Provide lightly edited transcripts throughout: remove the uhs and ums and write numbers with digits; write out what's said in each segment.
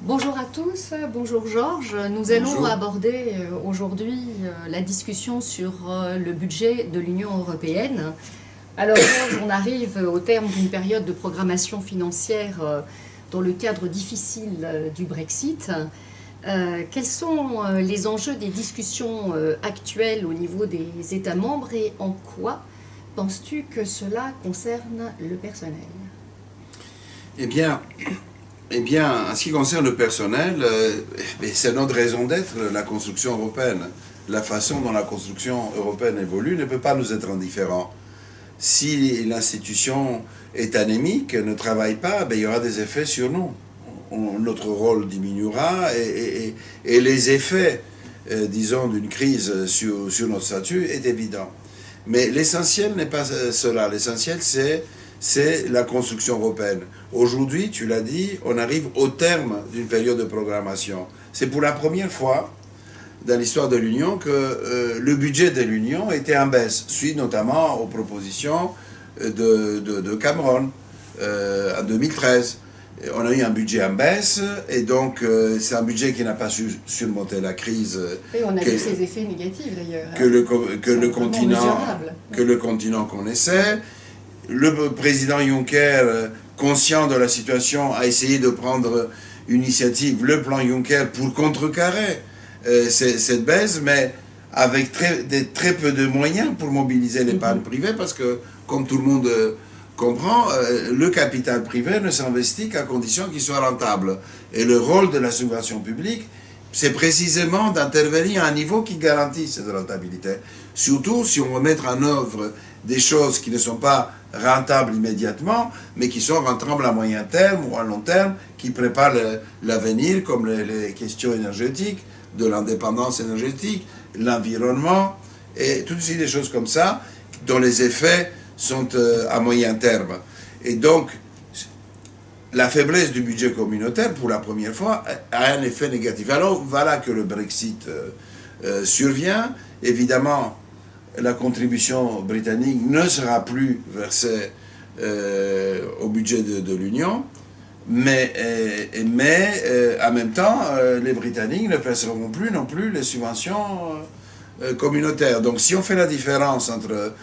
Bonjour à tous, bonjour Georges. Nous allons aborder aujourd'hui la discussion sur le budget de l'Union européenne. Alors Georges, on arrive au terme d'une période de programmation financière dans le cadre difficile du Brexit. Quels sont les enjeux des discussions actuelles au niveau des États membres et en quoi penses-tu que cela concerne le personnel? Eh bien, en ce qui concerne le personnel, c'est notre raison d'être, la construction européenne. La façon dont la construction européenne évolue ne peut pas nous être indifférent. Si l'institution est anémique, ne travaille pas, il y aura des effets sur nous. Notre rôle diminuera et les effets, disons, d'une crise sur notre statut est évident. Mais l'essentiel n'est pas cela. L'essentiel, c'est la construction européenne. Aujourd'hui, tu l'as dit, on arrive au terme d'une période de programmation. C'est pour la première fois dans l'histoire de l'Union que le budget de l'Union était en baisse, suite notamment aux propositions de Cameron en 2013. On a eu un budget en baisse, et donc c'est un budget qui n'a pas su surmonter la crise. Et on a vu ses effets négatifs d'ailleurs. Que le continent connaissait. Le président Juncker, conscient de la situation, a essayé de prendre une initiative, le plan Juncker, pour contrecarrer cette baisse, mais avec très peu de moyens pour mobiliser l'épargne privée, parce que, comme tout le monde comprend, le capital privé ne s'investit qu'à condition qu'il soit rentable. Et le rôle de la subvention publique, c'est précisément d'intervenir à un niveau qui garantisse cette rentabilité. Surtout si on veut mettre en œuvre des choses qui ne sont pas rentables immédiatement, mais qui sont rentables à moyen terme ou à long terme, qui préparent l'avenir, comme les questions énergétiques, de l'indépendance énergétique, l'environnement, et toutes ces des choses comme ça, dont les effets sont à moyen terme. Et donc, la faiblesse du budget communautaire, pour la première fois, a un effet négatif. Alors, voilà que le Brexit survient. Évidemment, la contribution britannique ne sera plus versée au budget de l'Union, mais en même temps, les Britanniques ne verseront plus non plus les subventions communautaires. Donc si on fait la différence entre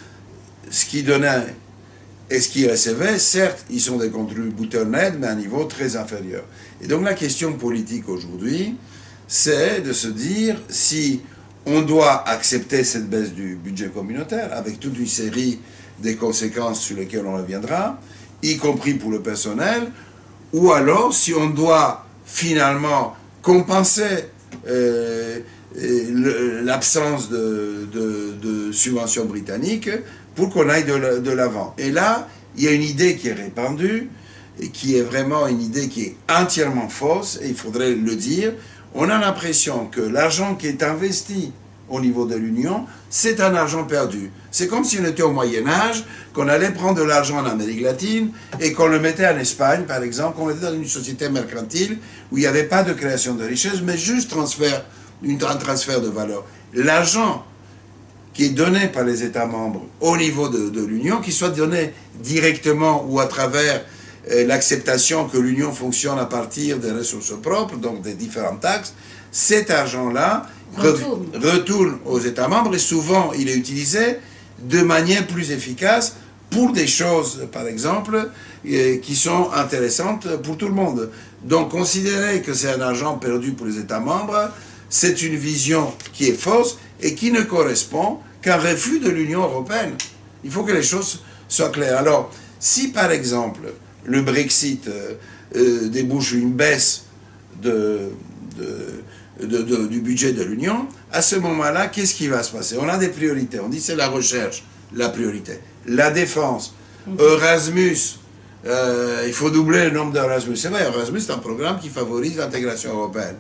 ce qu'ils donnaient et ce qu'ils recevaient, certes, ils sont des contributeurs nets, mais à un niveau très inférieur. Et donc la question politique aujourd'hui, c'est de se dire si on doit accepter cette baisse du budget communautaire avec toute une série de conséquences sur lesquelles on reviendra, y compris pour le personnel, ou alors si on doit finalement compenser l'absence de subventions britanniques pour qu'on aille de l'avant. Et là, il y a une idée qui est répandue, et qui est vraiment une idée qui est entièrement fausse, et il faudrait le dire. On a l'impression que l'argent qui est investi au niveau de l'Union, c'est un argent perdu. C'est comme si on était au Moyen-Âge, qu'on allait prendre de l'argent en Amérique latine et qu'on le mettait en Espagne, par exemple, qu'on était dans une société mercantile où il n'y avait pas de création de richesse, mais juste un transfert de valeur. L'argent qui est donné par les États membres au niveau de l'Union, qu'il soit donné directement ou à travers l'acceptation que l'Union fonctionne à partir des ressources propres, donc des différentes taxes, cet argent-là retourne aux États membres et souvent il est utilisé de manière plus efficace pour des choses, par exemple, qui sont intéressantes pour tout le monde. Donc considérer que c'est un argent perdu pour les États membres, c'est une vision qui est fausse et qui ne correspond qu'à un refus de l'Union européenne. Il faut que les choses soient claires. Alors, si par exemple le Brexit débouche une baisse du budget de l'Union, à ce moment-là, qu'est-ce qui va se passer? On a des priorités. On dit c'est la recherche, la priorité. La défense, Erasmus, il faut doubler le nombre d'Erasmus. C'est vrai, Erasmus, c'est un programme qui favorise l'intégration européenne.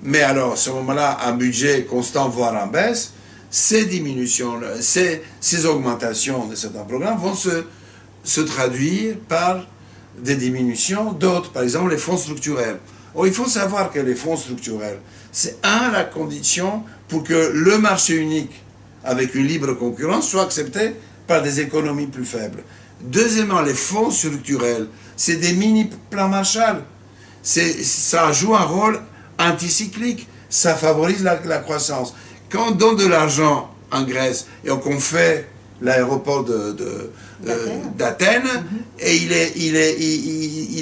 Mais alors, à ce moment-là, un budget constant, voire en baisse, ces diminutions, ces augmentations de certains programmes vont se traduire par des diminutions d'autres, par exemple les fonds structurels. Or, il faut savoir que les fonds structurels, c'est la condition pour que le marché unique, avec une libre concurrence, soit accepté par des économies plus faibles. Deuxièmement, les fonds structurels, c'est des mini-plans Marshall. ça joue un rôle anticyclique, ça favorise la croissance. Quand on donne de l'argent en Grèce et qu'on fait l'aéroport d'Athènes, et il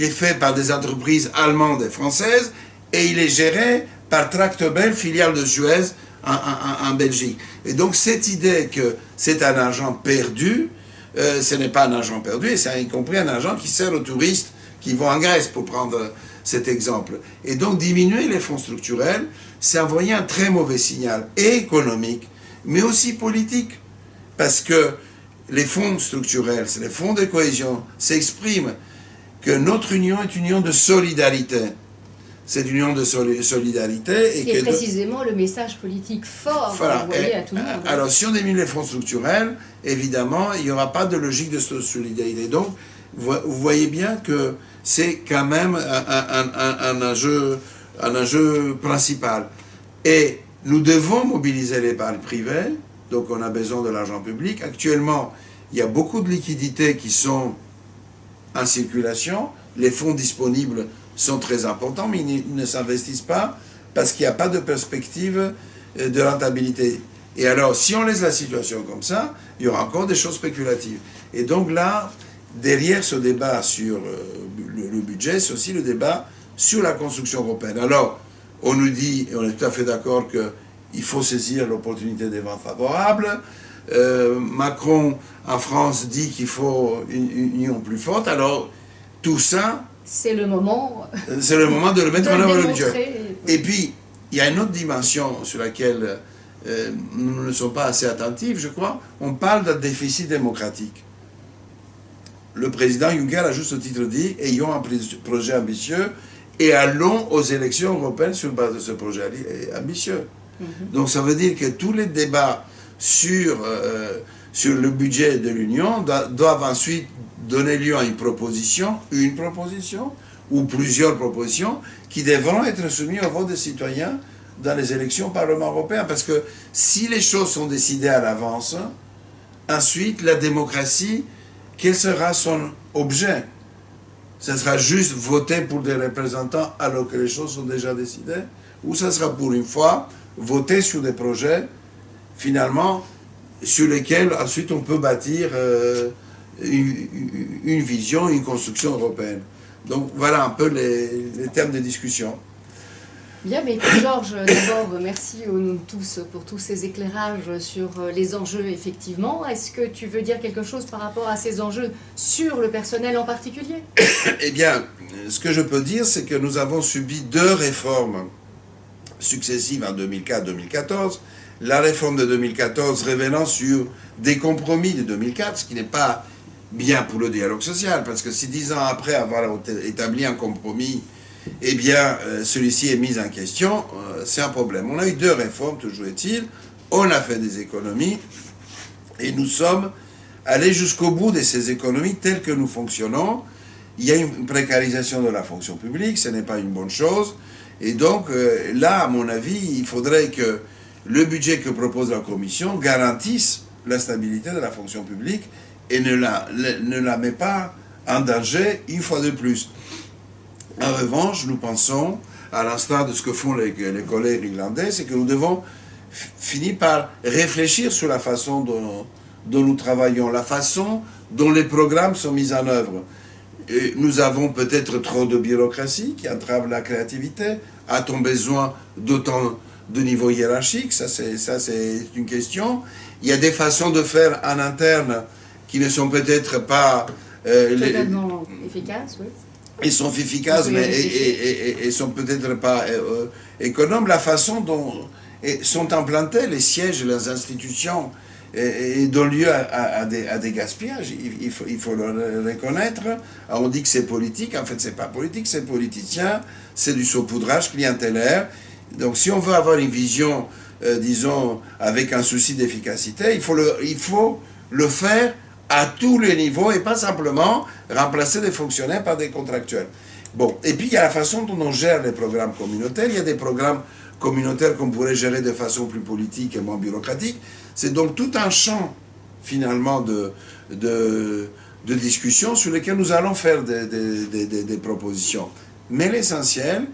est fait par des entreprises allemandes et françaises, et il est géré par Tractebel, filiale de Suez, en Belgique. Et donc cette idée que c'est un argent perdu, ce n'est pas un argent perdu, et c'est y compris un argent qui sert aux touristes qui vont en Grèce, pour prendre cet exemple. Et donc diminuer les fonds structurels, c'est envoyer un très mauvais signal, et économique, mais aussi politique. Parce que les fonds structurels, c'est les fonds de cohésion, s'expriment que notre union est une union de solidarité. C'est une union de solidarité. Et précisément le message politique fort envoyé à tout le monde. Alors, si on diminue les fonds structurels, évidemment, il n'y aura pas de logique de solidarité. Donc, vous voyez bien que c'est quand même un enjeu principal. Et nous devons mobiliser l'épargne privée, donc on a besoin de l'argent public. Actuellement, il y a beaucoup de liquidités qui sont en circulation. Les fonds disponibles sont très importants, mais ils ne s'investissent pas parce qu'il n'y a pas de perspective de rentabilité. Et alors, si on laisse la situation comme ça, il y aura encore des choses spéculatives. Et donc là, derrière ce débat sur le budget, c'est aussi le débat sur la construction européenne. Alors, on nous dit, et on est tout à fait d'accord, qu'il faut saisir l'opportunité des vents favorables. Macron, en France, dit qu'il faut une union plus forte. Alors, tout ça... C'est le moment... C'est le moment de le mettre en œuvre le budget. Et puis, il y a une autre dimension sur laquelle nous ne sommes pas assez attentifs, je crois. On parle d'un déficit démocratique. Le président Juncker a juste au titre dit « Ayons un projet ambitieux et allons aux élections européennes sur base de ce projet ambitieux ». Donc ça veut dire que tous les débats sur le budget de l'Union doivent ensuite donner lieu à une proposition ou plusieurs propositions qui devront être soumises au vote des citoyens dans les élections au Parlement européen. Parce que si les choses sont décidées à l'avance, ensuite la démocratie, quel sera son objet? Ce sera juste voter pour des représentants alors que les choses sont déjà décidées? Ou ça sera pour une fois voter sur des projets, finalement, sur lesquels ensuite on peut bâtir une vision, une construction européenne. Donc voilà un peu les termes de discussion. Bien, mais Georges, d'abord, merci nous tous pour tous ces éclairages sur les enjeux, effectivement. Est-ce que tu veux dire quelque chose par rapport à ces enjeux sur le personnel en particulier? Eh bien, ce que je peux dire, c'est que nous avons subi 2 réformes successives en 2004-2014. La réforme de 2014 revenant sur des compromis de 2004, ce qui n'est pas bien pour le dialogue social, parce que si 10 ans après avoir établi un compromis, eh bien, celui-ci est mis en question, c'est un problème. On a eu 2 réformes, toujours est-il, on a fait des économies, et nous sommes allés jusqu'au bout de ces économies telles que nous fonctionnons. Il y a une précarisation de la fonction publique, ce n'est pas une bonne chose, et donc là, à mon avis, il faudrait que le budget que propose la Commission garantisse la stabilité de la fonction publique et ne la met pas en danger une fois de plus. En revanche, nous pensons, à l'instar de ce que font les collègues irlandais, c'est que nous devons finir par réfléchir sur la façon dont nous travaillons, la façon dont les programmes sont mis en œuvre. Et nous avons peut-être trop de bureaucratie qui entrave la créativité. A-t-on besoin d'autant de niveau hiérarchique? Ça, c'est une question. Il y a des façons de faire en interne qui ne sont peut-être pas... totalement efficaces, oui. Ils sont efficaces, mais ils sont peut-être pas économes. La façon dont sont implantés les sièges et les institutions et donnent lieu à des gaspillages, il faut le reconnaître. Alors on dit que c'est politique, en fait c'est pas politique, c'est politicien, c'est du saupoudrage clientélaire. Donc si on veut avoir une vision, disons, avec un souci d'efficacité, il faut le faire à tous les niveaux et pas simplement remplacer des fonctionnaires par des contractuels. Bon, et puis il y a la façon dont on gère les programmes communautaires. Il y a des programmes communautaires qu'on pourrait gérer de façon plus politique et moins bureaucratique. C'est donc tout un champ, finalement, de discussion sur lesquels nous allons faire des propositions. Mais l'essentiel,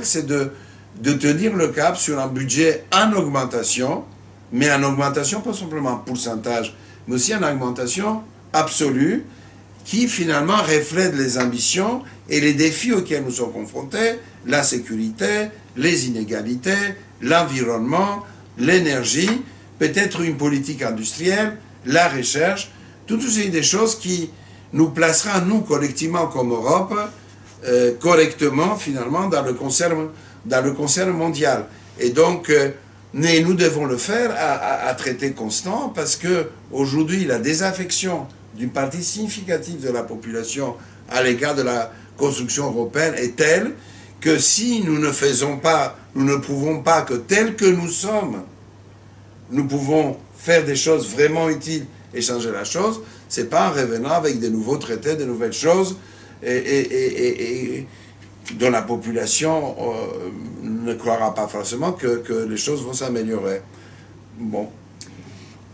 c'est de tenir le cap sur un budget en augmentation, mais en augmentation pas simplement en pourcentage, mais aussi en augmentation absolue, qui finalement reflète les ambitions et les défis auxquels nous sommes confrontés, la sécurité, les inégalités, l'environnement, l'énergie, peut-être une politique industrielle, la recherche, toutes ces des choses qui nous placera, nous, collectivement, comme Europe, correctement, finalement, dans le concert mondial. Et donc, nous devons le faire à traité constant, parce qu'aujourd'hui, la désaffection d'une partie significative de la population à l'égard de la construction européenne est telle que si nous ne faisons pas, nous ne prouvons pas que tels que nous sommes, nous pouvons faire des choses vraiment utiles et changer la chose, c'est pas en revenant avec des nouveaux traités, de nouvelles choses, et dont la population ne croira pas forcément que les choses vont s'améliorer. Bon.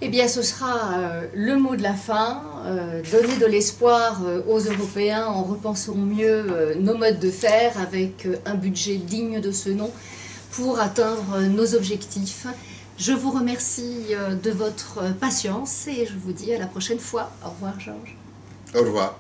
Eh bien, ce sera le mot de la fin, donner de l'espoir aux Européens en repensant mieux nos modes de faire avec un budget digne de ce nom pour atteindre nos objectifs. Je vous remercie de votre patience et je vous dis à la prochaine fois. Au revoir, Georges. Au revoir.